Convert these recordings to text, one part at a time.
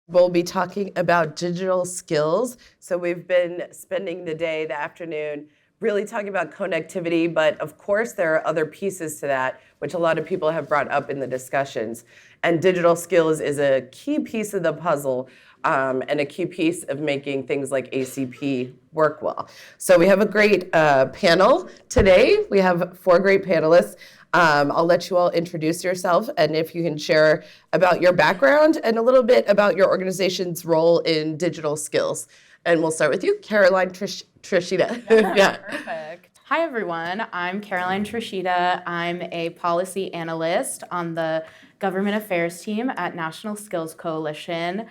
We'll be talking about digital skills. So we've been spending the afternoon, really talking about connectivity, but of course there are other pieces to that, which a lot of people have brought up in the discussions. And digital skills is a key piece of the puzzle, and a key piece of making things like ACP work well. So we have a great panel today. We have 4 great panelists. I'll let you all introduce yourself, and if you can share about your background and a little bit about your organization's role in digital skills. And we'll start with you, Caroline Treschitta. Yeah. Perfect. Hi, everyone. I'm Caroline Treschitta. I'm a policy analyst on the government affairs team at National Skills Coalition.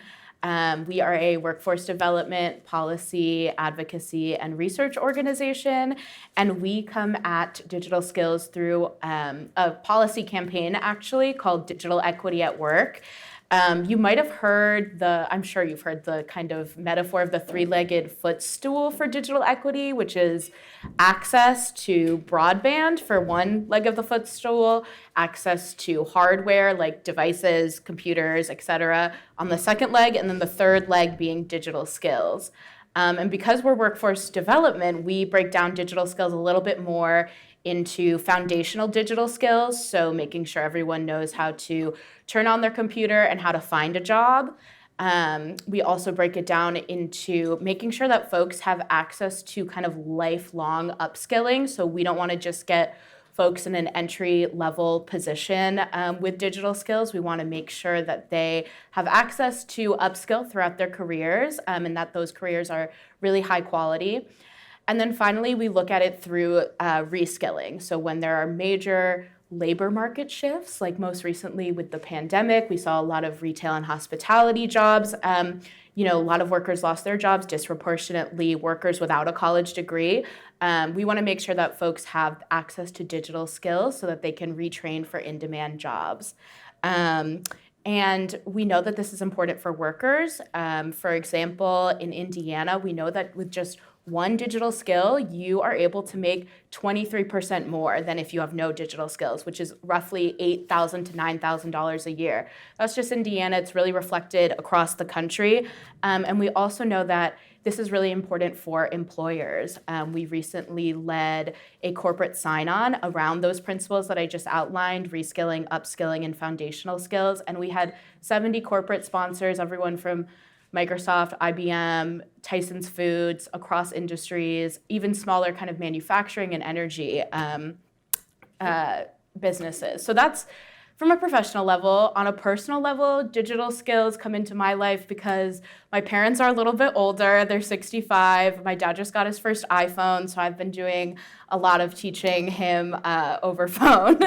We are a workforce development, policy, advocacy, and research organization, and we come at digital skills through a policy campaign, actually, called Digital Equity at Work. You might have heard I'm sure you've heard the kind of metaphor of the 3-legged footstool for digital equity, which is access to broadband for one leg of the footstool, access to hardware like devices, computers, etc. on the second leg, and then the third leg being digital skills. And because we're workforce development, we break down digital skills a little bit more into foundational digital skills, so making sure everyone knows how to turn on their computer and how to find a job. We also break it down into making sure that folks have access to kind of lifelong upskilling, so we don't want to just get folks in an entry-level position with digital skills. We want to make sure that they have access to upskill throughout their careers, and that those careers are really high quality. And then finally, we look at it through reskilling. So when there are major labor market shifts, like most recently with the pandemic, we saw a lot of retail and hospitality jobs. A lot of workers lost their jobs, disproportionately workers without a college degree. We want to make sure that folks have access to digital skills so that they can retrain for in-demand jobs. And we know that this is important for workers. For example, in Indiana, we know that with just one digital skill, you are able to make 23% more than if you have no digital skills, which is roughly $8,000 to $9,000 a year. That's just Indiana. It's really reflected across the country. And we also know that this is really important for employers. We recently led a corporate sign-on around those principles that I just outlined, reskilling, upskilling, and foundational skills. And we had 70 corporate sponsors, everyone from Microsoft, IBM, Tyson's Foods, across industries, even smaller kind of manufacturing and energy businesses. So that's from a professional level. On a personal level, digital skills come into my life because my parents are a little bit older. They're 65. My dad just got his first iPhone, so I've been doing a lot of teaching him over phone.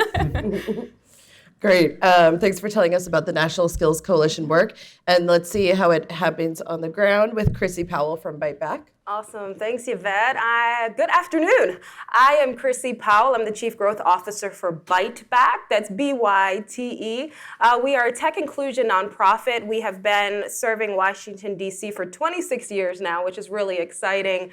Great. Thanks for telling us about the National Skills Coalition work. And let's see how it happens on the ground with Chrissie Powell from Byte. Awesome. Thanks, Yvette. Good afternoon. I am Chrissie Powell. I'm the Chief Growth Officer for Byte. That's BYTE. We are a tech inclusion nonprofit. We have been serving Washington, D.C. for 26 years now, which is really exciting.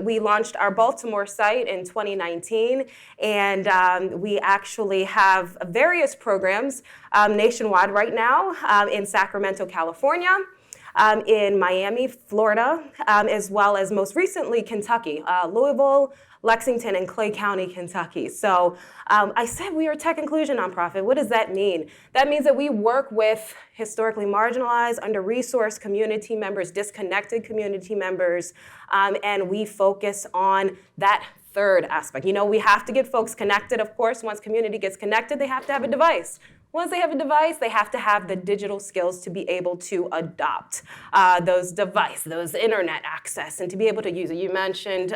We launched our Baltimore site in 2019, and we actually have various programs nationwide right now in Sacramento, California, in Miami, Florida, as well as most recently Kentucky, Louisville, Lexington, and Clay County, Kentucky. So I said we are a tech inclusion nonprofit. What does that mean? That means that we work with historically marginalized, under-resourced community members, disconnected community members, and we focus on that third aspect. We have to get folks connected, of course. Once community gets connected, they have to have a device. Once they have a device, they have to have the digital skills to be able to adopt those devices, those internet access, and to be able to use it. You mentioned,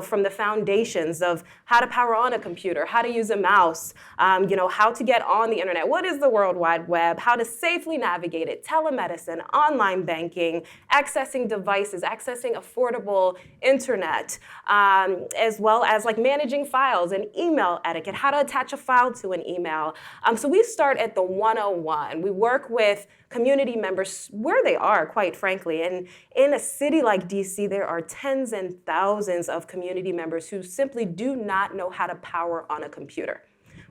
from the foundations of how to power on a computer, how to use a mouse, how to get on the internet. What is the World Wide Web? How to safely navigate it, telemedicine, online banking, accessing devices, accessing affordable internet, as well as like managing files and email etiquette, how to attach a file to an email. So we start at the 101. We work with community members where they are, quite frankly. And in a city like DC, there are tens and thousands of community members who simply do not know how to power on a computer.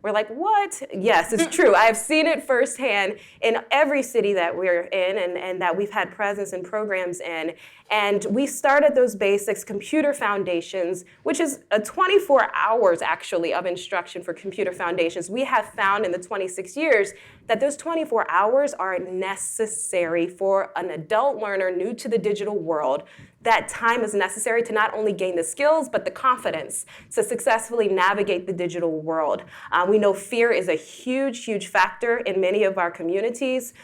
We're like, what? Yes, it's true. I have seen it firsthand in every city that we're in and that we've had presence and programs in. And we started those basics, computer foundations, which is a 24 hours actually of instruction for computer foundations. We have found in the 26 years that those 24 hours are necessary for an adult learner new to the digital world. That time is necessary to not only gain the skills, but the confidence to successfully navigate the digital world. We know fear is a huge, huge factor in many of our communities.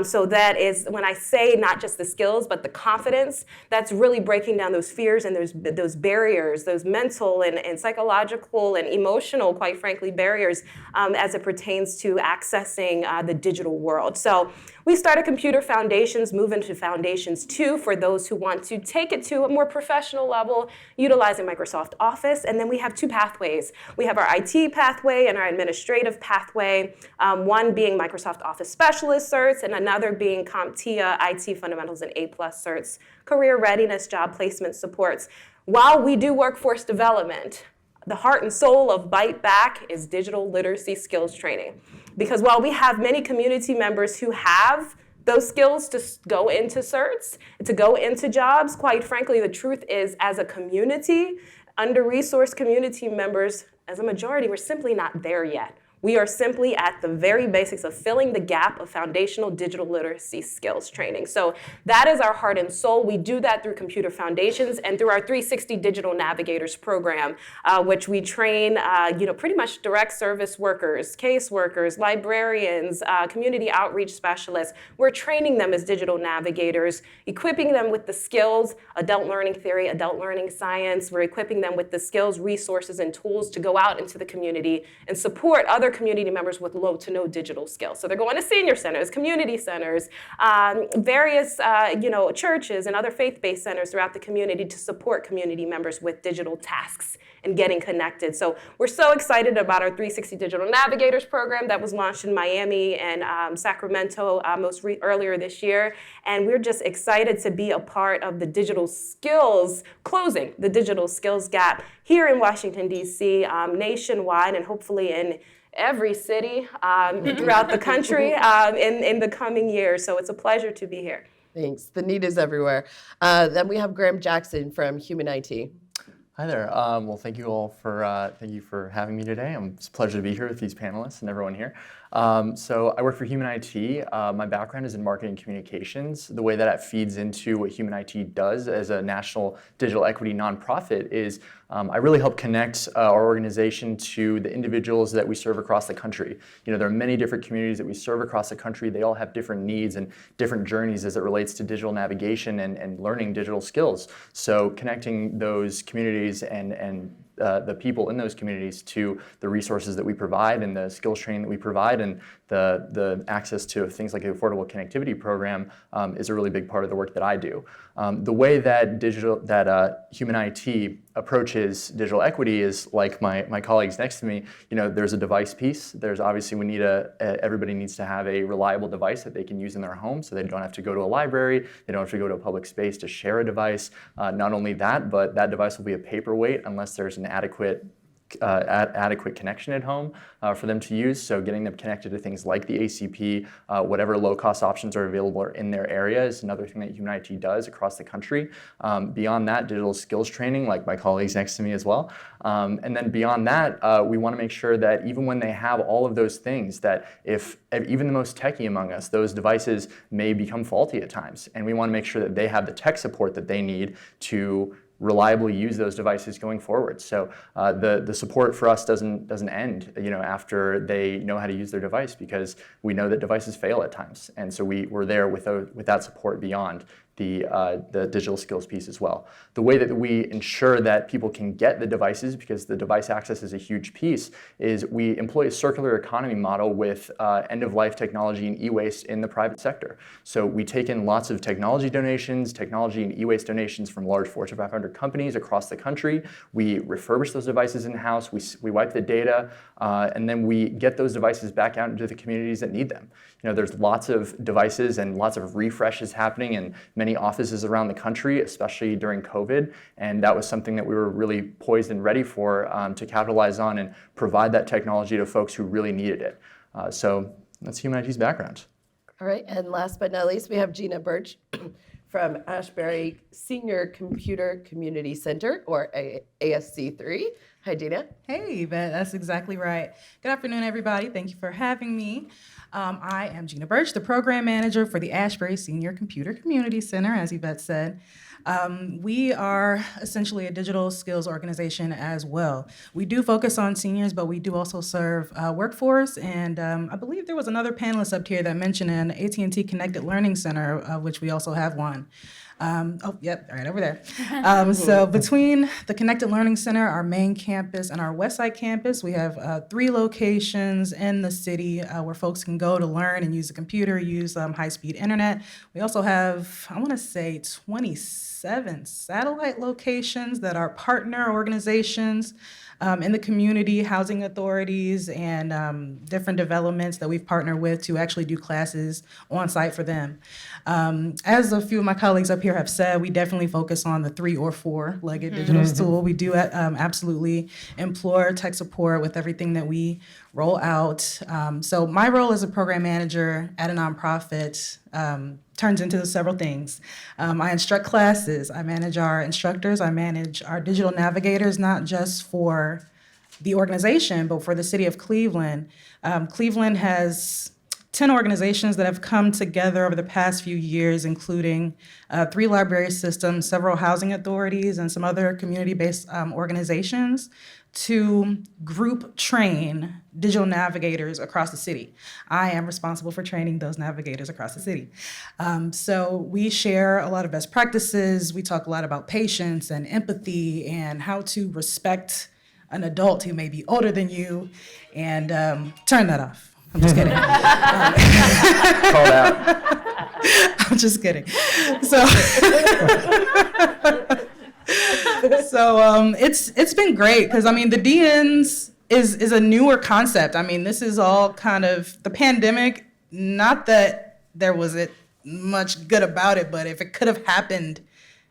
So that is, when I say not just the skills, but the confidence, that's really breaking down those fears and those barriers, those mental and psychological and emotional, quite frankly, barriers as it pertains to accessing the digital world. So we started Computer Foundations, move into Foundations 2 for those who want to take it to a more professional level, utilizing Microsoft Office. And then we have two pathways. We have our IT pathway and our administrative pathway, one being Microsoft Office Specialist certs and another being CompTIA IT Fundamentals and A+ certs, career readiness, job placement supports. While we do workforce development, the heart and soul of Byte Back is digital literacy skills training. Because while we have many community members who have those skills to go into certs, to go into jobs, quite frankly, the truth is, as a community, under-resourced community members, as a majority, we're simply not there yet. We are simply at the very basics of filling the gap of foundational digital literacy skills training. So that is our heart and soul. We do that through Computer Foundations and through our 360 Digital Navigators program, which we train pretty much direct service workers, case workers, librarians, community outreach specialists. We're training them as digital navigators, equipping them with the skills, adult learning theory, adult learning science. We're equipping them with the skills, resources, and tools to go out into the community and support other community members with low to no digital skills. So they're going to senior centers, community centers, various churches and other faith-based centers throughout the community to support community members with digital tasks and getting connected. So we're so excited about our 360 Digital Navigators program that was launched in Miami and Sacramento earlier this year. And we're just excited to be a part of the digital skills, closing the digital skills gap here in Washington, D.C., nationwide, and hopefully in every city throughout the country in the coming years. So it's a pleasure to be here. Thanks. The need is everywhere. Then we have Graham Jackson from Human IT. Hi there. Well, thank you all for having me today. It's a pleasure to be here with these panelists and everyone here. So I work for Human IT. My background is in marketing communications. The way that feeds into what Human IT does as a national digital equity nonprofit is I really help connect our organization to the individuals that we serve across the country. There are many different communities that we serve across the country. They all have different needs and different journeys as it relates to digital navigation and learning digital skills. So connecting those communities and the people in those communities to the resources that we provide and the skills training that we provide and the access to things like the Affordable Connectivity Program is a really big part of the work that I do. The way that Human IT approaches digital equity is like my colleagues next to me. There's a device piece. There's obviously everybody needs to have a reliable device that they can use in their home, so they don't have to go to a library. They don't have to go to a public space to share a device. Not only that, but that device will be a paperweight unless there's an adequate connection at home for them to use. So getting them connected to things like the ACP, whatever low-cost options are available in their area is another thing that Human IT does across the country. Beyond that, digital skills training, like my colleagues next to me as well. And then beyond that, we want to make sure that even when they have all of those things, that if even the most techie among us, those devices may become faulty at times. And we want to make sure that they have the tech support that they need to reliably use those devices going forward. So the support for us doesn't end after they know how to use their device, because we know that devices fail at times, and so we're there with that support beyond the digital skills piece as well. The way that we ensure that people can get the devices, because the device access is a huge piece, is we employ a circular economy model with end-of-life technology and e-waste in the private sector. So we take in lots of technology donations, technology and e-waste donations from large Fortune 500 companies across the country. We refurbish those devices in-house, we wipe the data, and then we get those devices back out into the communities that need them. There's lots of devices and lots of refreshes happening in many many offices around the country, especially during COVID. And that was something that we were really poised and ready for to capitalize on and provide that technology to folks who really needed it. So that's Human IT's background. All right, and last but not least, we have Gina Birch from Ashbury Senior Computer Community Center, or ASC3. Hi, Gina. Hey, Yvette, that's exactly right. Good afternoon, everybody. Thank you for having me. I am Gina Birch, the program manager for the Ashbury Senior Computer Community Center, as Yvette said. We are essentially a digital skills organization as well. We do focus on seniors, but we do also serve workforce. And I believe there was another panelist up here that mentioned an AT&T Connected Learning Center, of which we also have one. Yep, right over there. So between the Connected Learning Center, our main campus, and our Westside campus, we have 3 locations in the city where folks can go to learn and use the computer, use high-speed internet. We also have, I want to say, 27 satellite locations that are partner organizations in the community, housing authorities, and different developments that we've partnered with to actually do classes on site for them. As a few of my colleagues up here have said, we definitely focus on the 3 or 4-legged digital stool. We do absolutely employ tech support with everything that we roll out. So my role as a program manager at a nonprofit turns into several things. I instruct classes, I manage our instructors, I manage our digital navigators, not just for the organization, but for the city of Cleveland. Cleveland has 10 organizations that have come together over the past few years, including 3 library systems, several housing authorities, and some other community-based organizations to group train digital navigators across the city. I am responsible for training those navigators across the city. So we share a lot of best practices. We talk a lot about patience and empathy and how to respect an adult who may be older than you, and turn that off. I'm just kidding. Called out. I'm just kidding. It's been great because, I mean, the DNs is a newer concept. I mean, this is all kind of the pandemic, not that there was much good about it, but if it could have happened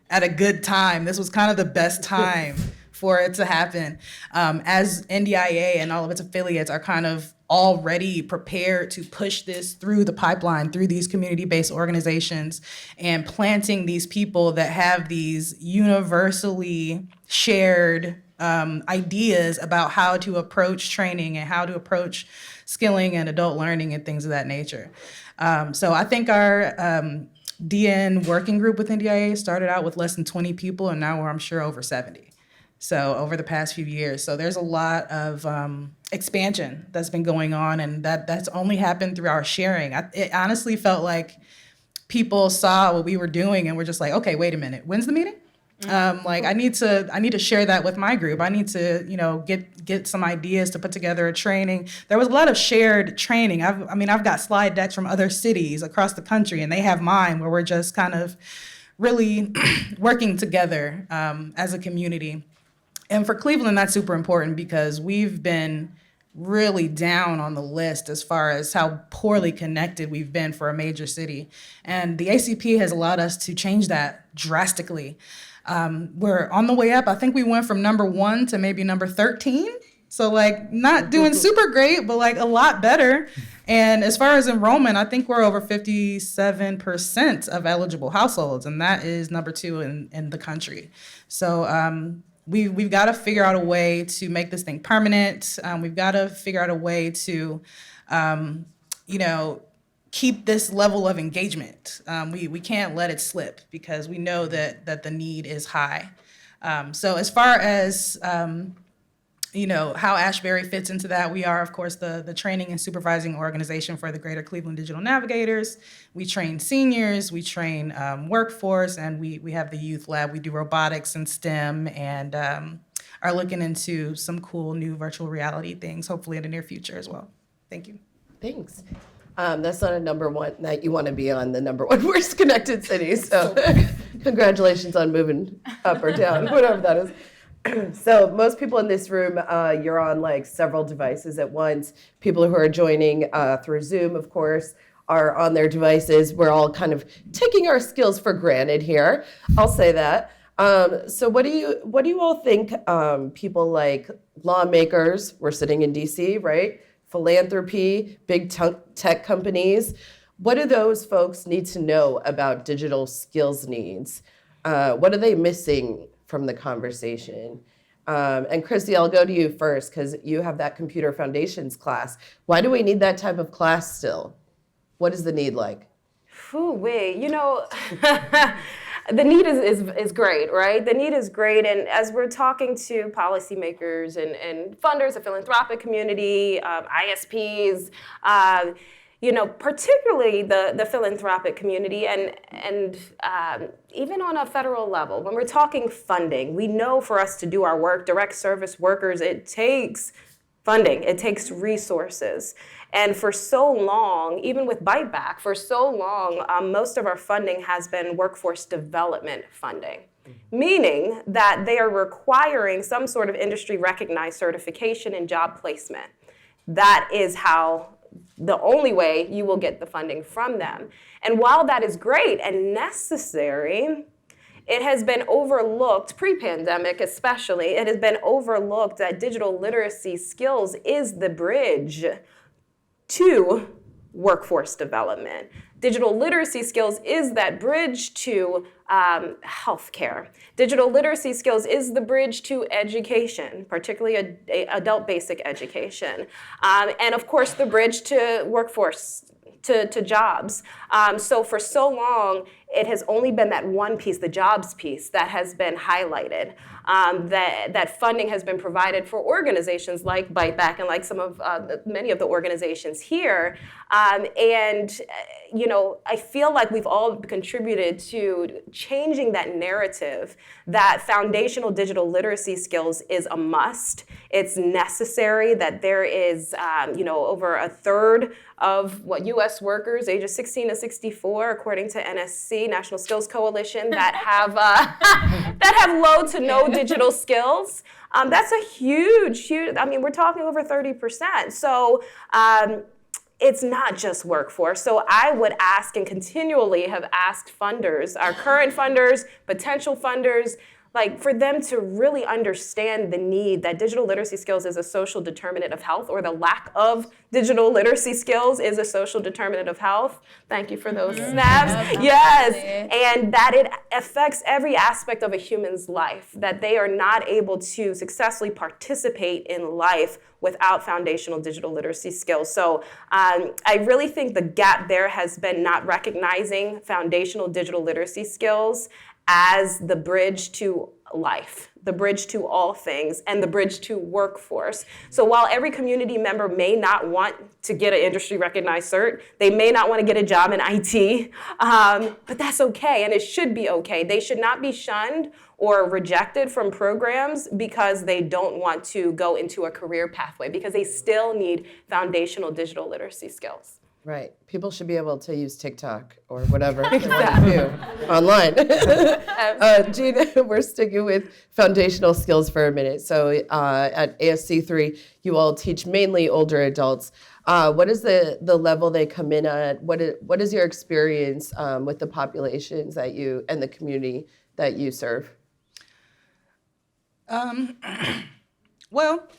at a good time, this was kind of the best time for it to happen. As NDIA and all of its affiliates are kind of already prepared to push this through the pipeline, through these community-based organizations, and planting these people that have these universally shared ideas about how to approach training and how to approach skilling and adult learning and things of that nature. So I think our DN working group with NDIA started out with less than 20 people, and now we're, I'm sure, over 70. So over the past few years. So there's a lot of expansion that's been going on, and that's only happened through our sharing. It honestly felt like people saw what we were doing and were just like, okay, wait a minute, when's the meeting? Like I need to share that with my group. I need to, get some ideas to put together a training. There was a lot of shared training. I've got slide decks from other cities across the country, and they have mine where we're just kind of really working together as a community. And for Cleveland, that's super important because we've been really down on the list as far as how poorly connected we've been for a major city. And the ACP has allowed us to change that drastically. We're on the way up. I think we went from number 1 to maybe number 13. So not doing super great, but a lot better. And as far as enrollment, I think we're over 57% of eligible households, and that is number 2 in the country. So we've got to figure out a way to make this thing permanent. We've got to figure out a way to, keep this level of engagement. We can't let it slip because we know that the need is high. So as far as how Ashbury fits into that, we are, of course, the training and supervising organization for the Greater Cleveland Digital Navigators. We train seniors, we train workforce, and we have the youth lab. We do robotics and STEM, and are looking into some cool new virtual reality things, hopefully in the near future as well. Thank you. Thanks. That's not a number 1 that you want to be on, the number 1 worst connected city. So congratulations on moving up or down, whatever that is. So most people in this room, you're on several devices at once. People who are joining through Zoom, of course, are on their devices. We're all kind of taking our skills for granted here. I'll say that. So what do you all think people like lawmakers, we're sitting in DC, right? Philanthropy, big tech companies, what do those folks need to know about digital skills needs? What are they missing from the conversation? And Chrissie, I'll go to you first because you have that computer foundations class. Why do we need that type of class still? What is the need like? Wait, the need is great, right? The need is great, and as we're talking to policymakers and funders, the philanthropic community, ISPs, particularly the philanthropic community, and even on a federal level, when we're talking funding, we know for us to do our work, direct service workers, it takes funding, it takes resources. And for so long, even with Byte back, for so long, most of our funding has been workforce development funding, meaning that they are requiring some sort of industry recognized certification and job placement. That is the only way you will get the funding from them. And while that is great and necessary, it has been overlooked, pre-pandemic especially, it has been overlooked that digital literacy skills is the bridge to workforce development. Digital literacy skills is that bridge to healthcare. Digital literacy skills is the bridge to education, particularly adult basic education. And of course, the bridge to workforce, to jobs. So for so long, it has only been that one piece, the jobs piece, that has been highlighted. That funding has been provided for organizations like Byte Back and like many of the organizations here. I feel like we've all contributed to changing that narrative that foundational digital literacy skills is a must. It's necessary, that there is, over a third of U.S. workers ages 16 to 64, according to NSC, National Skills Coalition, that have low to no digital skills. That's a huge, we're talking over 30%. So it's not just workforce. So I would ask and continually have asked funders, our current funders, potential funders, for them to really understand the need that digital literacy skills is a social determinant of health, or the lack of digital literacy skills is a social determinant of health. Thank you for those snaps. Yes, and that it affects every aspect of a human's life, that they are not able to successfully participate in life without foundational digital literacy skills. So I really think the gap there has been not recognizing foundational digital literacy skills as the bridge to life, the bridge to all things, and the bridge to workforce. So while every community member may not want to get an industry recognized cert, they may not want to get a job in IT, but that's okay, and it should be okay. They should not be shunned or rejected from programs because they don't want to go into a career pathway, because they still need foundational digital literacy skills. Right. People should be able to use TikTok or whatever they want to do online. Gina, we're sticking with foundational skills for a minute. So at ASC3, you all teach mainly older adults. What is the level they come in at? What is your experience with the populations that you and the community that you serve? Well,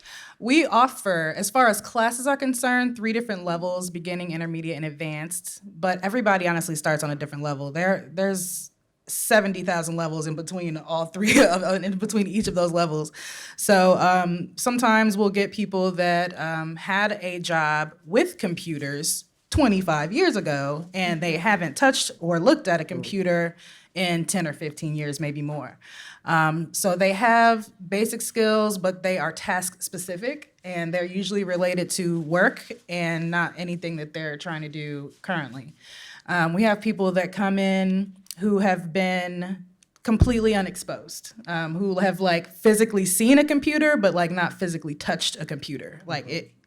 we offer, as far as classes are concerned, 3 different levels: beginning, intermediate, and advanced. But everybody honestly starts on a different level. There's 70,000 levels in between all three, in between each of those levels. So sometimes we'll get people that had a job with computers 25 years ago, and they haven't touched or looked at a computer in 10 or 15 years, maybe more. So they have basic skills, but they are task specific, and they're usually related to work and not anything that they're trying to do currently. We have people that come in who have been completely unexposed, who have physically seen a computer, but not physically touched a computer.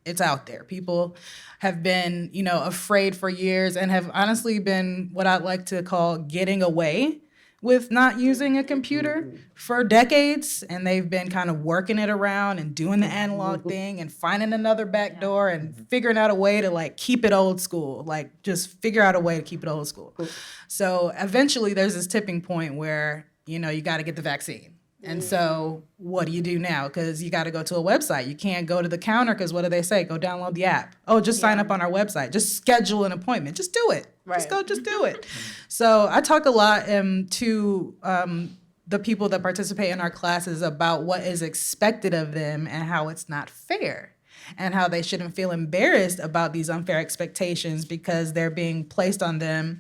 It's out there. People have been, afraid for years and have honestly been what I'd like to call getting away with not using a computer for decades, and they've been kind of working it around and doing the analog thing and finding another back door and figuring out a way to like keep it old school, like just figure out a way to keep it old school. So eventually there's this tipping point where, you know, you got to get the vaccine. And so what do you do now? Because you got to go to a website. You can't go to the counter because what do they say? Go download the app. Oh, just sign up on our website. Just schedule an appointment. Just do it. Right. Just do it. So I talk a lot to the people that participate in our classes about what is expected of them and how it's not fair, and how they shouldn't feel embarrassed about these unfair expectations because they're being placed on them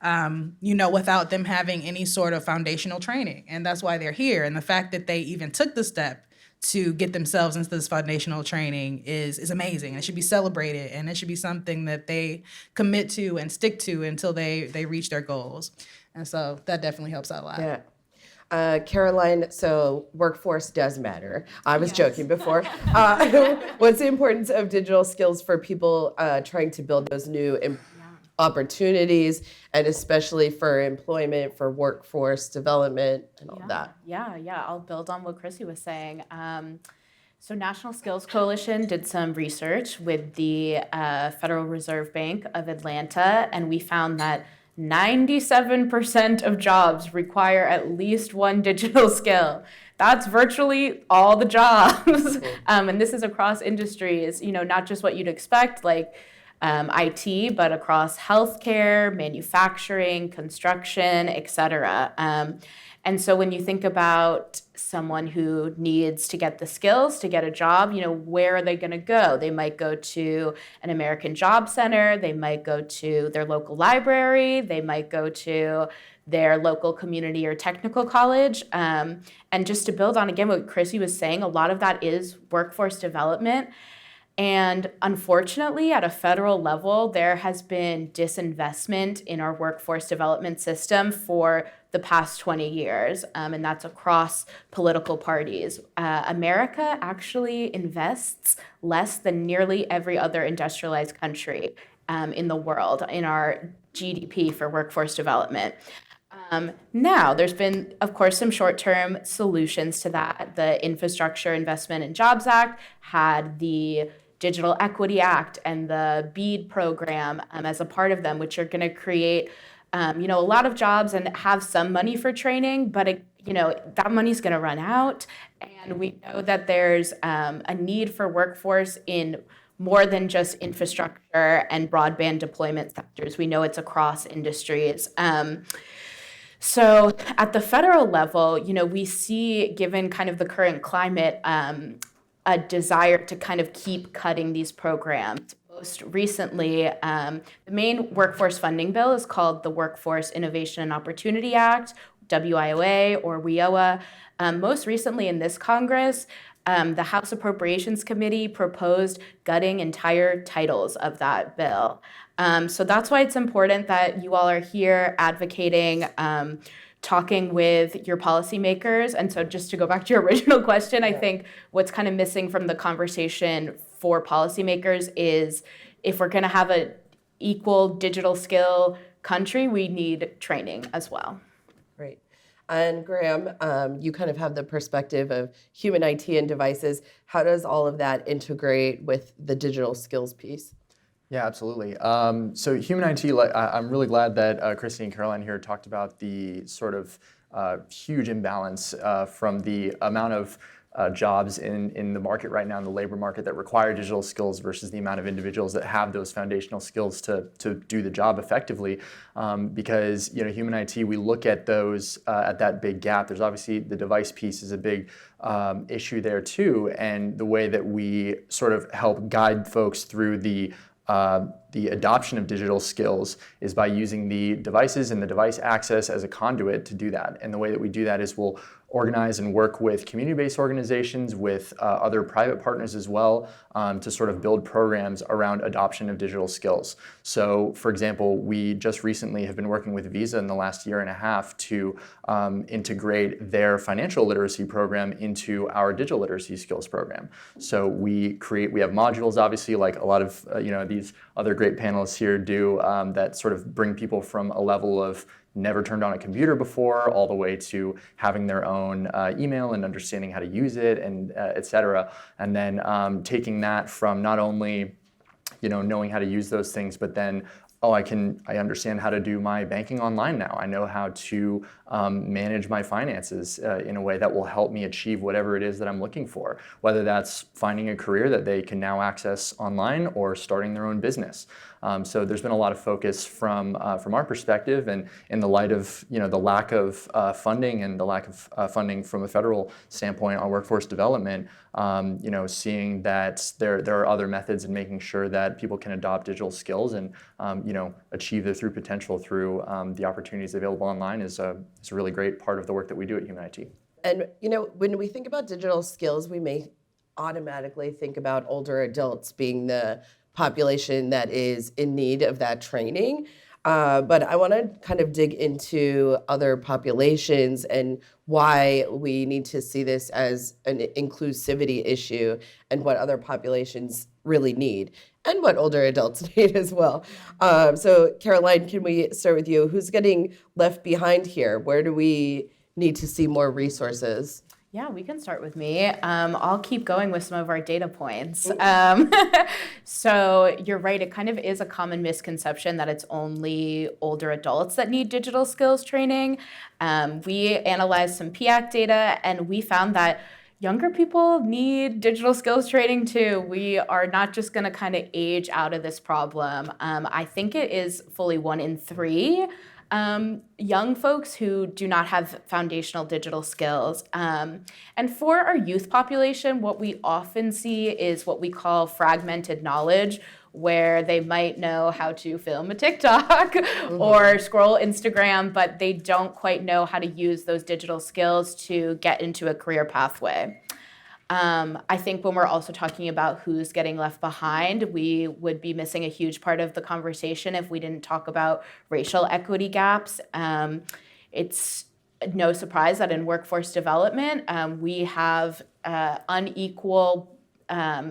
you know, without them having any sort of foundational training. And that's why they're here. And the fact that they even took the step to get themselves into this foundational training is amazing. It should be celebrated, and it should be something that they commit to and stick to until they reach their goals. And so that definitely helps out a lot. Yeah. Caroline, so workforce does matter. I was joking before. What's the importance of digital skills for people trying to build those new opportunities, and especially for employment, for workforce development, and all that? Yeah. I'll build on what Chrissie was saying. So National Skills Coalition did some research with the Federal Reserve Bank of Atlanta, and we found that 97% of jobs require at least one digital skill. That's virtually all the jobs. And this is across industries, you know, not just what you'd expect, like IT, but across healthcare, manufacturing, construction, et cetera. And so when you think about someone who needs to get the skills to get a job, you know, where are they going to go? They might go to an American Job Center. They might go to their local library. They might go to their local community or technical college. And just to build on, again, what Chrissie was saying, a lot of that is workforce development. And unfortunately, at a federal level, there has been disinvestment in our workforce development system for the past 20 years, and that's across political parties. America actually invests less than nearly every other industrialized country in the world in our GDP for workforce development. Now, there's been, of course, some short-term solutions to that. The Infrastructure Investment and Jobs Act had the Digital Equity Act and the BEAD program as a part of them, which are going to create, you know, a lot of jobs and have some money for training, but you know, that money's going to run out, and we know that there's a need for workforce in more than just infrastructure and broadband deployment sectors. We know it's across industries. So at the federal level, you know, we see, given kind of the current climate, a desire to kind of keep cutting these programs. Most recently, the main workforce funding bill is called the Workforce Innovation and Opportunity Act, WIOA or WIOA. Most recently in this Congress, the House Appropriations Committee proposed gutting entire titles of that bill. So that's why it's important that you all are here advocating, talking with your policymakers. And so just to go back to your original question, I think what's kind of missing from the conversation for policymakers is, if we're going to have an equal digital skill country, we need training as well. Great. And Graham, you kind of have the perspective of human IT and devices. How does all of that integrate with the digital skills piece? Yeah, absolutely. So human IT, I'm really glad that Chrissie and Caroline here talked about the sort of huge imbalance from the amount of jobs in the market right now, in the labor market, that require digital skills versus the amount of individuals that have those foundational skills to do the job effectively. Because, you know, human IT, we look at those, at that big gap. There's obviously the device piece is a big issue there too, and the way that we sort of help guide folks through the adoption of digital skills is by using the devices and the device access as a conduit to do that. And the way that we do that is we'll organize and work with community-based organizations, with other private partners as well, to sort of build programs around adoption of digital skills. So, for example, we just recently have been working with Visa in the last year and a half to integrate their financial literacy program into our digital literacy skills program. So we have modules, obviously, like a lot of these other great panelists here do, that sort of bring people from a level of never turned on a computer before, all the way to having their own email and understanding how to use it, and et cetera. And then taking that from not only knowing how to use those things, but then I understand how to do my banking online now. I know how to manage my finances in a way that will help me achieve whatever it is that I'm looking for, whether that's finding a career that they can now access online or starting their own business. So there's been a lot of focus from our perspective, and in the light of the lack of funding and the lack of funding from a federal standpoint on workforce development, seeing that there are other methods in making sure that people can adopt digital skills and achieve their true potential through the opportunities available online is a really great part of the work that we do at Human IT. And when we think about digital skills, we may automatically think about older adults being the population that is in need of that training. But I want to kind of dig into other populations and why we need to see this as an inclusivity issue and what other populations really need and what older adults need as well. So Caroline, can we start with you? Who's getting left behind here? Where do we need to see more resources? Yeah, we can start with me. I'll keep going with some of our data points. So you're right, it kind of is a common misconception that it's only older adults that need digital skills training. We analyzed some PIAC data, and we found that younger people need digital skills training too. We are not just gonna kind of age out of this problem. I think it is fully 1 in 3 young folks who do not have foundational digital skills. And for our youth population, what we often see is what we call fragmented knowledge, where they might know how to film a TikTok or scroll Instagram, but they don't quite know how to use those digital skills to get into a career pathway. I think when we're also talking about who's getting left behind, we would be missing a huge part of the conversation if we didn't talk about racial equity gaps. It's no surprise that in workforce development, we have unequal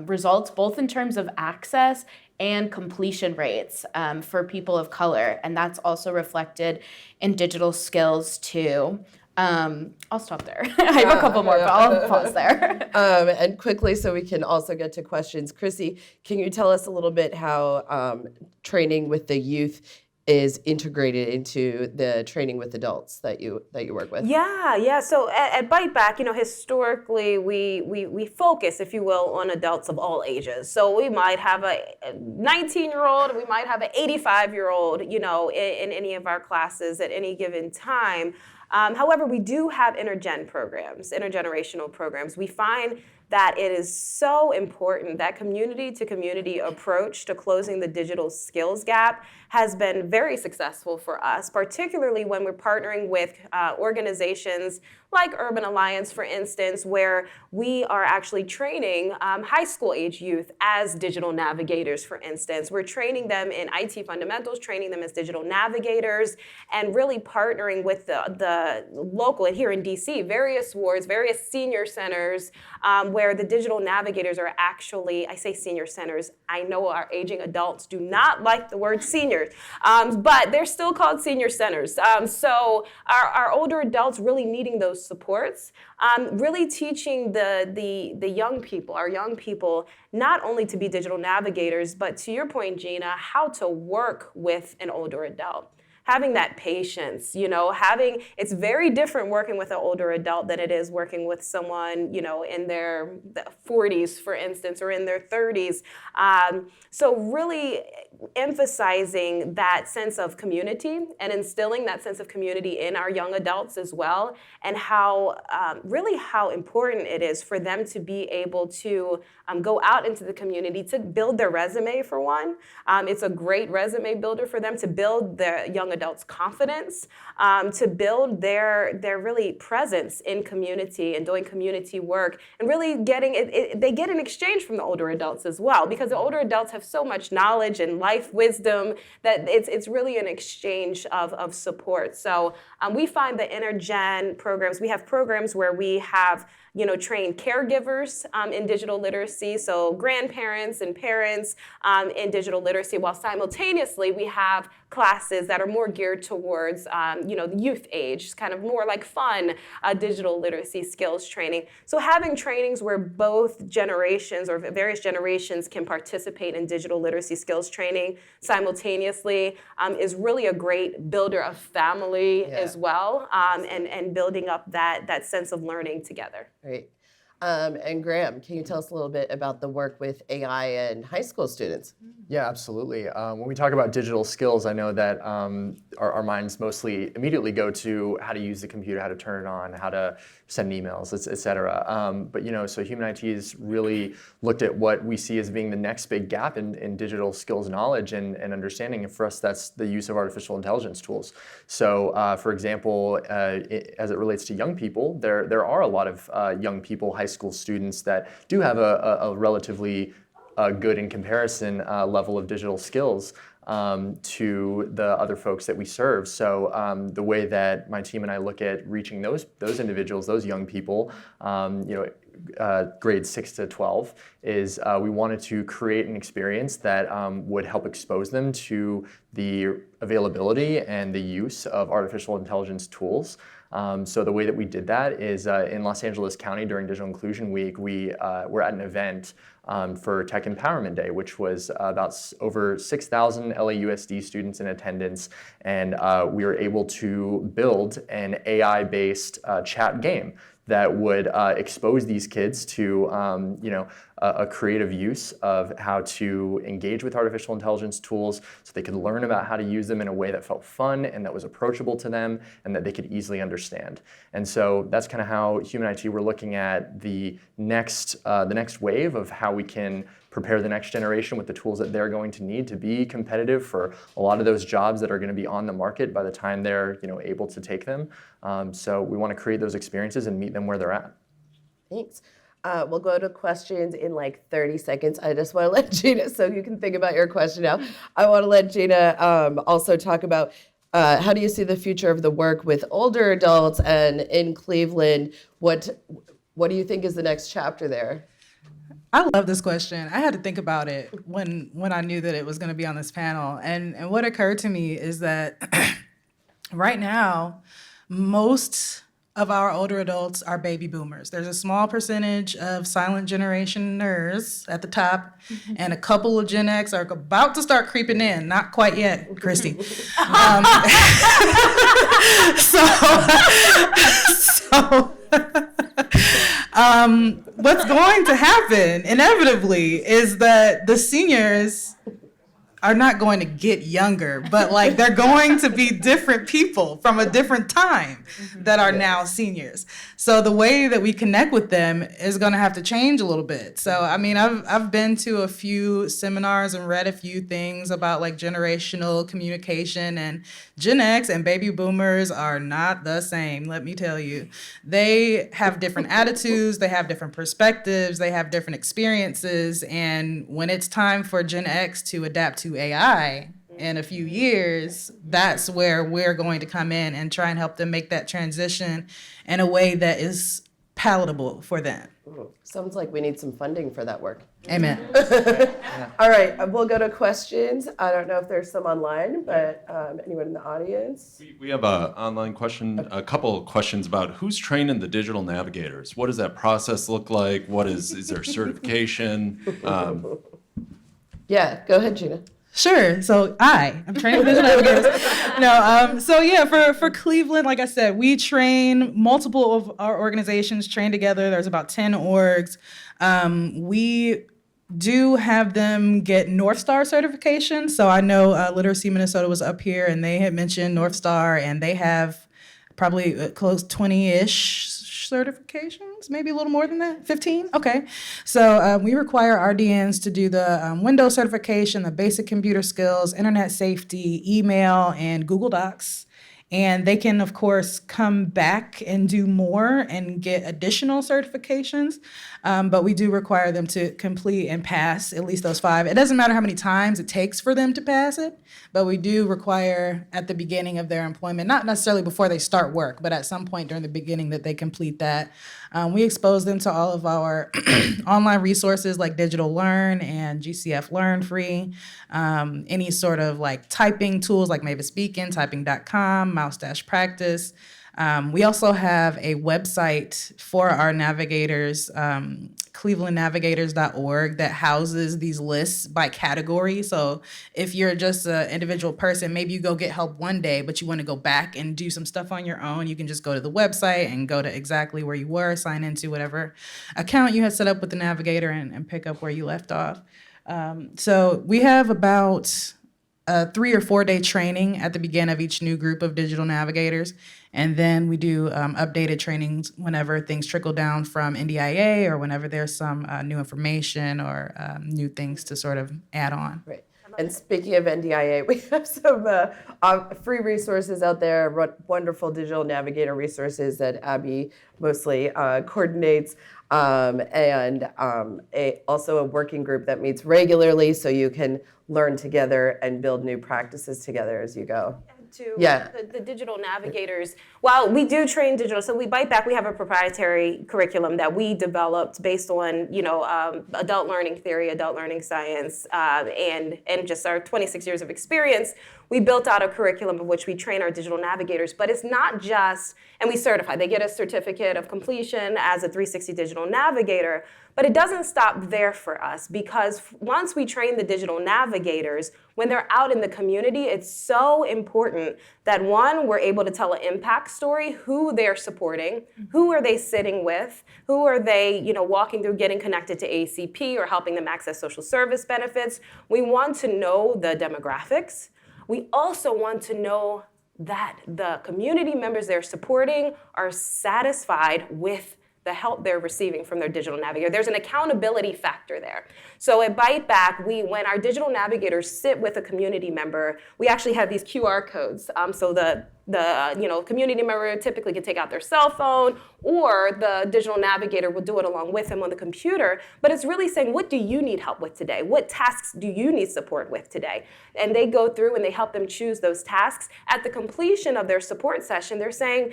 results, both in terms of access and completion rates for people of color. And that's also reflected in digital skills too. I'll stop there. I have a couple more, but I'll pause there. And quickly, so we can also get to questions. Chrissie, can you tell us a little bit how training with the youth is integrated into the training with adults that you work with? Yeah. So at Byte Back, historically we focus, if you will, on adults of all ages. So we might have a 19-year-old, we might have an 85-year-old, in any of our classes at any given time. However, we do have intergenerational programs. We find that it is so important that community-to-community approach to closing the digital skills gap has been very successful for us, particularly when we're partnering with organizations like Urban Alliance, for instance, where we are actually training high school age youth as digital navigators, for instance. We're training them in IT fundamentals, training them as digital navigators, and really partnering with the local, and here in DC, various wards, various senior centers, where the digital navigators are actually, I say senior centers, I know our aging adults do not like the word seniors, but they're still called senior centers. So our older adults really needing those supports, really teaching the young people, our young people, not only to be digital navigators, but to your point, Gina, how to work with an older adult. Having that patience, it's very different working with an older adult than it is working with someone, in their 40s, for instance, or in their 30s. So really emphasizing that sense of community and instilling that sense of community in our young adults as well, and how important it is for them to be able to go out into the community to build their resume, for one. It's a great resume builder for them to build their young adults' confidence, to build their really presence in community and doing community work, and really getting it. They get an exchange from the older adults as well, because the older adults have so much knowledge and and life wisdom, that it's really an exchange of support. So we find the intergen programs, we have programs where we have trained caregivers in digital literacy, so grandparents and parents in digital literacy, while simultaneously we have classes that are more geared towards the youth age, kind of more like fun digital literacy skills training. So having trainings where both generations or various generations can participate in digital literacy skills training simultaneously is really a great builder of family as well, and building up that sense of learning together. Great. And Graham, can you tell us a little bit about the work with AI and high school students? Yeah, absolutely. When we talk about digital skills, I know that our minds mostly immediately go to how to use the computer, how to turn it on, how to send emails, et cetera. But so Human IT has really looked at what we see as being the next big gap in digital skills knowledge and understanding. And for us, that's the use of artificial intelligence tools. So, for example, as it relates to young people, there are a lot of young people, high school students that do have a relatively good in comparison level of digital skills to the other folks that we serve. So the way that my team and I look at reaching those individuals, those young people, grades 6 to 12, is we wanted to create an experience that would help expose them to the availability and the use of artificial intelligence tools. So the way that we did that is in Los Angeles County during Digital Inclusion Week, we were at an event for Tech Empowerment Day, which was about over 6,000 LAUSD students in attendance, and we were able to build an AI-based chat game that would expose these kids to a creative use of how to engage with artificial intelligence tools so they could learn about how to use them in a way that felt fun and that was approachable to them and that they could easily understand. And so that's kind of how Human IT, we're looking at the next wave of how we can prepare the next generation with the tools that they're going to need to be competitive for a lot of those jobs that are going to be on the market by the time they're able to take them. So we want to create those experiences and meet them where they're at. Thanks. We'll go to questions in like 30 seconds. I just want to let Gina, so you can think about your question now. I want to let Gina also talk about how do you see the future of the work with older adults, and in Cleveland, what do you think is the next chapter there? I love this question. I had to think about it when I knew that it was going to be on this panel. And what occurred to me is that right now, most of our older adults are baby boomers. There's a small percentage of silent generationers at the top, and a couple of Gen X are about to start creeping in. Not quite yet, Chrissie. What's going to happen inevitably is that the seniors are not going to get younger, but like they're going to be different people from a different time that are now seniors. So the way that we connect with them is going to have to change a little bit. So I mean, I've been to a few seminars and read a few things about like generational communication, and Gen X and baby boomers are not the same, let me tell you. They have different attitudes, they have different perspectives, they have different experiences, and when it's time for Gen X to adapt to AI in a few years, that's where we're going to come in and try and help them make that transition in a way that is palatable for them. Sounds like we need some funding for that work. Amen. All right, we'll go to questions. I don't know if there's some online, but anyone in the audience? We have an online question, a couple of questions about who's training the digital navigators. What does that process look like? Is there certification? Yeah, go ahead, Gina. Sure. So I'm training digital navigators. For Cleveland, like I said, we train multiple of our organizations train together. There's about 10 orgs. We do have them get North Star certification. So I know Literacy Minnesota was up here and they had mentioned North Star, and they have probably close 20-ish certifications, maybe a little more than that, 15? Okay. So we require RDNs to do the Windows certification, the basic computer skills, internet safety, email, and Google Docs. And they can, of course, come back and do more and get additional certifications. But we do require them to complete and pass at least those 5. It doesn't matter how many times it takes for them to pass it, but we do require at the beginning of their employment, not necessarily before they start work, but at some point during the beginning that they complete that. We expose them to all of our online resources like Digital Learn and GCF Learn Free, any sort of like typing tools like Mavis Beacon, typing.com, mouse-practice. We also have a website for our navigators, clevelandnavigators.org, that houses these lists by category. So if you're just an individual person, maybe you go get help one day, but you want to go back and do some stuff on your own, you can just go to the website and go to exactly where you were, sign into whatever account you had set up with the navigator and pick up where you left off. So we have about 3 or 4 day training at the beginning of each new group of digital navigators. And then we do updated trainings whenever things trickle down from NDIA or whenever there's some new information or new things to sort of add on. Right. And speaking of NDIA, we have some free resources out there, wonderful digital navigator resources that Abby mostly coordinates, and also a working group that meets regularly so you can learn together and build new practices together as you go. The digital navigators. While we do train digital, so we Byte Back, we have a proprietary curriculum that we developed based on, adult learning theory, adult learning science, and just our 26 years of experience. We built out a curriculum of which we train our digital navigators, but it's not just, and we certify, they get a certificate of completion as a 360 digital navigator, but it doesn't stop there for us, because once we train the digital navigators, when they're out in the community, it's so important that, one, we're able to tell an impact story, who they're supporting, who are they sitting with, who are they, walking through getting connected to ACP or helping them access social service benefits. We want to know the demographics. We also want to know that the community members they're supporting are satisfied with the help they're receiving from their digital navigator. There's an accountability factor there. So at Byte Back, when our digital navigators sit with a community member, we actually have these QR codes. So the community member typically can take out their cell phone, or the digital navigator will do it along with them on the computer. But it's really saying, what do you need help with today? What tasks do you need support with today? And they go through and they help them choose those tasks. At the completion of their support session, they're saying,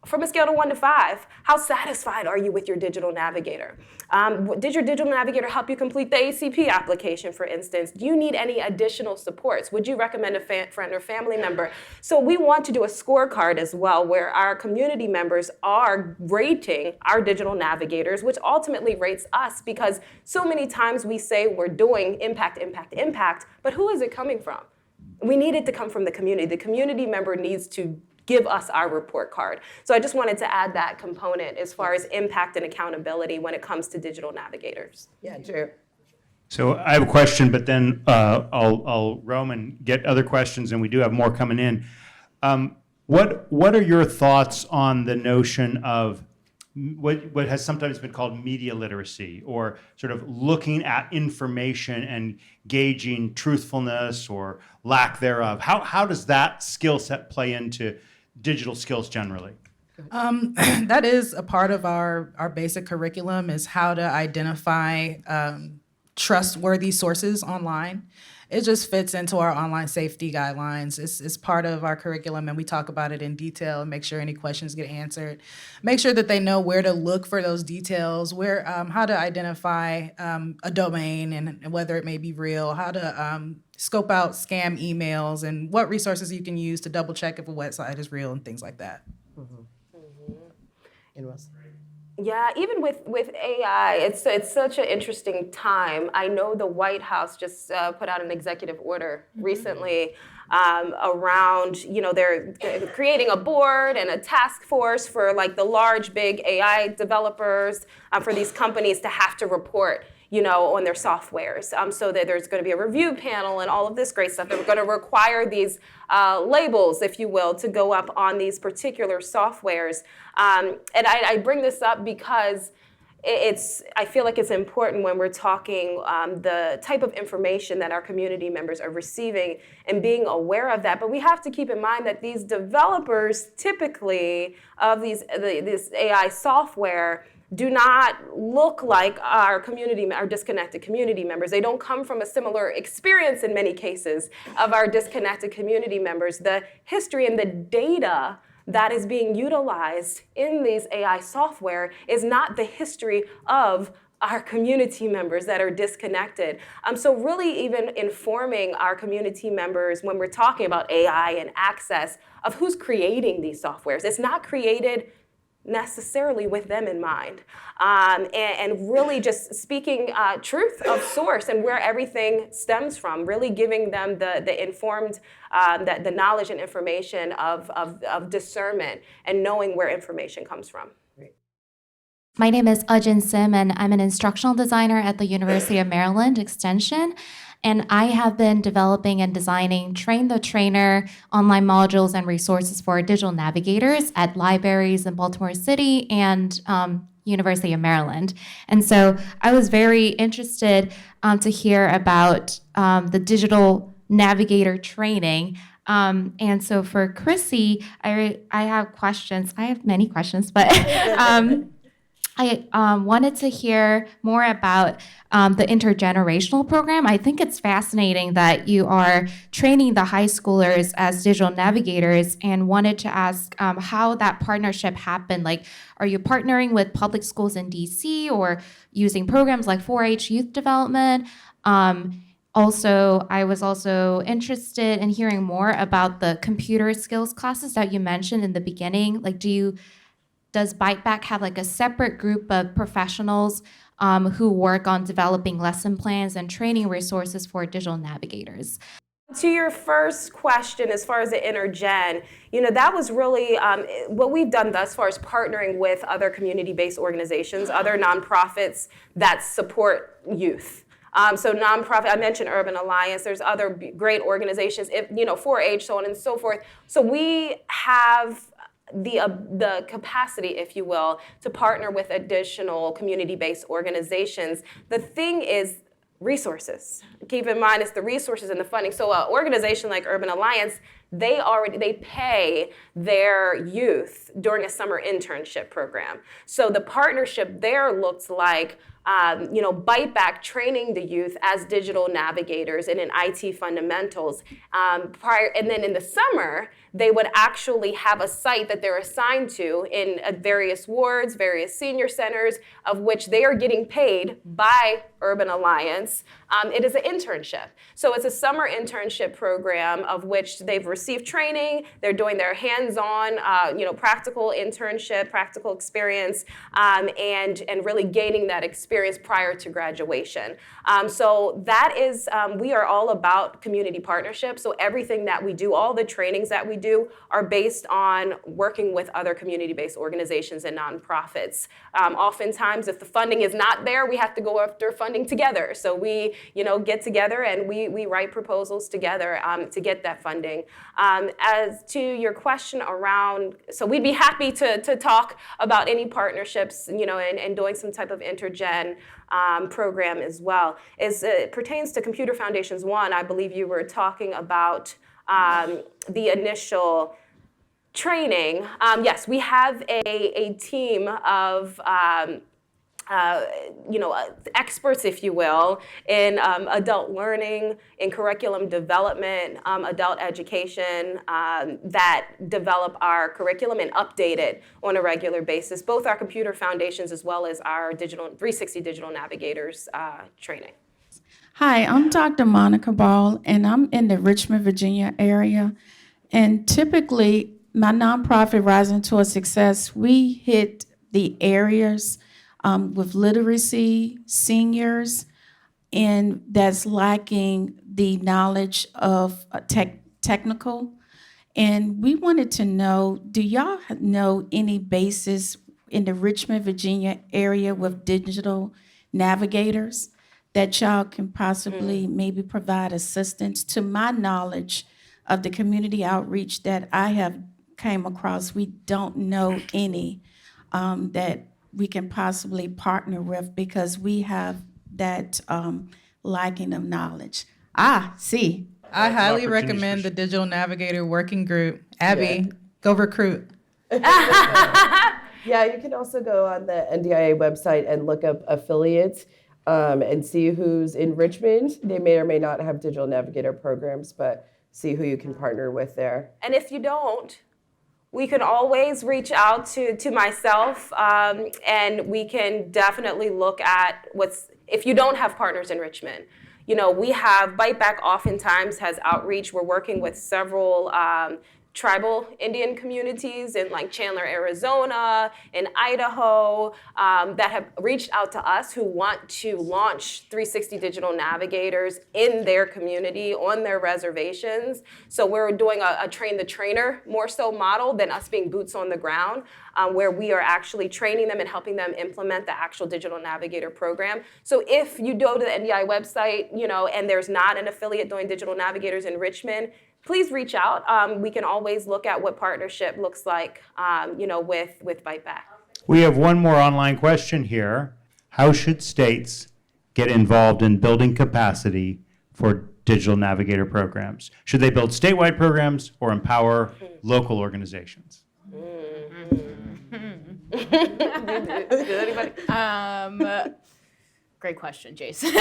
from a scale of 1 to 5, how satisfied are you with your digital navigator? Did your digital navigator help you complete the ACP application, for instance? Do you need any additional supports? Would you recommend a friend or family member? So we want to do a scorecard as well, where our community members are rating our digital navigators, which ultimately rates us, because so many times we say we're doing impact, but who is it coming from? We need it to come from the community. The community member needs to give us our report card. So I just wanted to add that component as far as impact and accountability when it comes to digital navigators. Yeah, Drew. So I have a question, but then I'll roam and get other questions, and we do have more coming in. What are your thoughts on the notion of what has sometimes been called media literacy, or sort of looking at information and gauging truthfulness or lack thereof? How does that skill set play into digital skills generally? That is a part of our basic curriculum, is how to identify trustworthy sources online. It just fits into our online safety guidelines. It's part of our curriculum, and we talk about it in detail and make sure any questions get answered. Make sure that they know where to look for those details, how to identify a domain and whether it may be real, how to scope out scam emails, and what resources you can use to double check if a website is real and things like that. Yeah, even with AI, it's such an interesting time. I know the White House just put out an executive order recently around, they're creating a board and a task force for like the large, big AI developers, for these companies to have to report, on their softwares, so that there's going to be a review panel and all of this great stuff. They're going to require these labels, if you will, to go up on these particular softwares. And I bring this up because I feel like it's important when we're talking the type of information that our community members are receiving and being aware of that. But we have to keep in mind that these developers typically of this AI software do not look like our disconnected community members. They don't come from a similar experience in many cases of our disconnected community members. The history and the data that is being utilized in these AI software is not the history of our community members that are disconnected. So really even informing our community members when we're talking about AI and access of who's creating these softwares. It's not created necessarily with them in mind, and really just speaking truth of source and where everything stems from, really giving them the informed, the knowledge and information of discernment and knowing where information comes from. My name is Ajin Sim, and I'm an instructional designer at the University of Maryland Extension. And I have been developing and designing Train the Trainer online modules and resources for digital navigators at libraries in Baltimore City and University of Maryland. And so I was very interested to hear about the digital navigator training. And so for Chrissie, I have questions. I have many questions, but I wanted to hear more about the intergenerational program. I think it's fascinating that you are training the high schoolers as digital navigators, and wanted to ask how that partnership happened. Like, are you partnering with public schools in DC or using programs like 4-H youth development? Also, I was also interested in hearing more about the computer skills classes that you mentioned in the beginning. Like, does Byte have like a separate group of professionals who work on developing lesson plans and training resources for digital navigators? To your first question, as far as the intergen, that was really what we've done thus far is partnering with other community-based organizations, other nonprofits that support youth. So nonprofit, I mentioned Urban Alliance, there's other great organizations, 4-H, so on and so forth. So we have the capacity, if you will, to partner with additional community-based organizations. The thing is resources. Keep in mind, it's the resources and the funding. So an organization like Urban Alliance, they pay their youth during a summer internship program. So the partnership there looks like Byte training the youth as digital navigators and in IT fundamentals. And then in the summer, they would actually have a site that they're assigned to in various wards, various senior centers, of which they are getting paid by Urban Alliance. It is an internship. So it's a summer internship program of which they've received training, they're doing their hands-on, practical internship, practical experience, and really gaining that experience prior to graduation. So that is, we are all about community partnerships. So everything that we do, all the trainings that we do are based on working with other community-based organizations and nonprofits. Oftentimes, if the funding is not there, we have to go after funding together. So we, get together and we write proposals together to get that funding. As to your question around, so we'd be happy to talk about any partnerships, and doing some type of intergen program as well. As it pertains to Computer Foundations 1, I believe you were talking about the initial training. Yes, we have a team of experts, if you will, in adult learning, in curriculum development, adult education, that develop our curriculum and update it on a regular basis, both our Computer Foundations as well as our 360 Digital Navigators training. Hi, I'm Dr. Monica Ball, and I'm in the Richmond, Virginia area. And typically, my nonprofit, Rising Towards Success, we hit the areas with literacy, seniors, and that's lacking the knowledge of technical. And we wanted to know, do y'all know any basis in the Richmond, Virginia area with digital navigators that y'all can possibly maybe provide assistance? To my knowledge of the community outreach that I have came across, we don't know any that we can possibly partner with because we have that liking of knowledge. See. I highly opportunities recommend for the Digital Navigator Working Group. Abby, go recruit. Yeah, you can also go on the NDIA website and look up affiliates and see who's in Richmond. They may or may not have Digital Navigator programs, but see who you can partner with there. And if you don't, we can always reach out to myself, and we can definitely look at if you don't have partners in Richmond. We have Byte Back oftentimes has outreach. We're working with several tribal Indian communities in like Chandler, Arizona, in Idaho, that have reached out to us who want to launch 360 digital navigators in their community, on their reservations. So we're doing a train the trainer more so model than us being boots on the ground, where we are actually training them and helping them implement the actual digital navigator program. So if you go to the NDI website, and there's not an affiliate doing digital navigators in Richmond, please reach out. We can always look at what partnership looks like, with Byte Back. We have one more online question here. How should states get involved in building capacity for digital navigator programs? Should they build statewide programs or empower local organizations? Great question, Jason.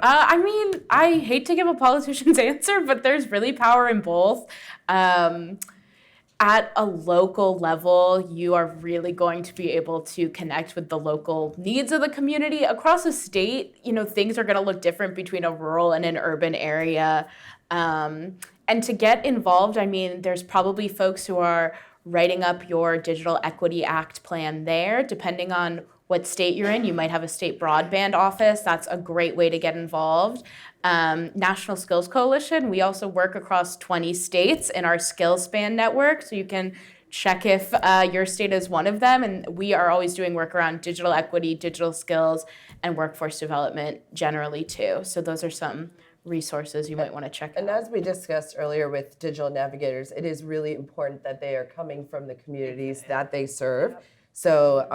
I hate to give a politician's answer, but there's really power in both. At a local level, you are really going to be able to connect with the local needs of the community. Across the state, things are going to look different between a rural and an urban area. And to get involved, there's probably folks who are writing up your Digital Equity Act plan there, depending on what state you're in. You might have a state broadband office. That's a great way to get involved. National Skills Coalition, we also work across 20 states in our Skills Span network, so you can check if your state is one of them. And we are always doing work around digital equity, digital skills, and workforce development generally too. So those are some resources you might want to check And out. as we discussed earlier with digital navigators, it is really important that they are coming from the communities that they serve. So,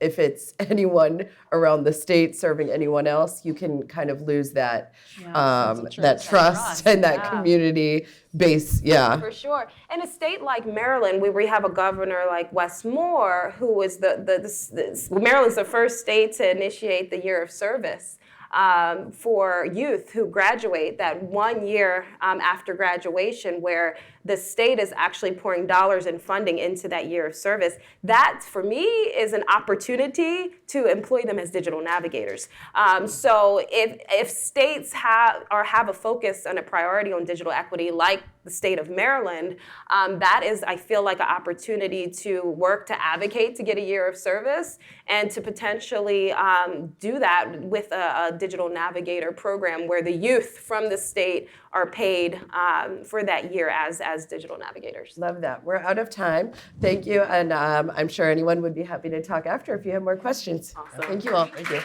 if it's anyone around the state serving anyone else, you can kind of lose that that trust and that community base. Yeah. For sure. In a state like Maryland, where we have a governor like Wes Moore, who is Maryland's the first state to initiate the year of service for youth who graduate, that 1 year after graduation, where the state is actually pouring dollars and funding into that year of service. That, for me, is an opportunity to employ them as digital navigators. So if states have a focus and a priority on digital equity, like the state of Maryland, that is, I feel like, an opportunity to work to advocate to get a year of service and to potentially do that with a digital navigator program where the youth from the state are paid for that year as digital navigators. Love that. We're out of time. Thank you. And I'm sure anyone would be happy to talk after if you have more questions. Awesome. Thank you all. Thank you.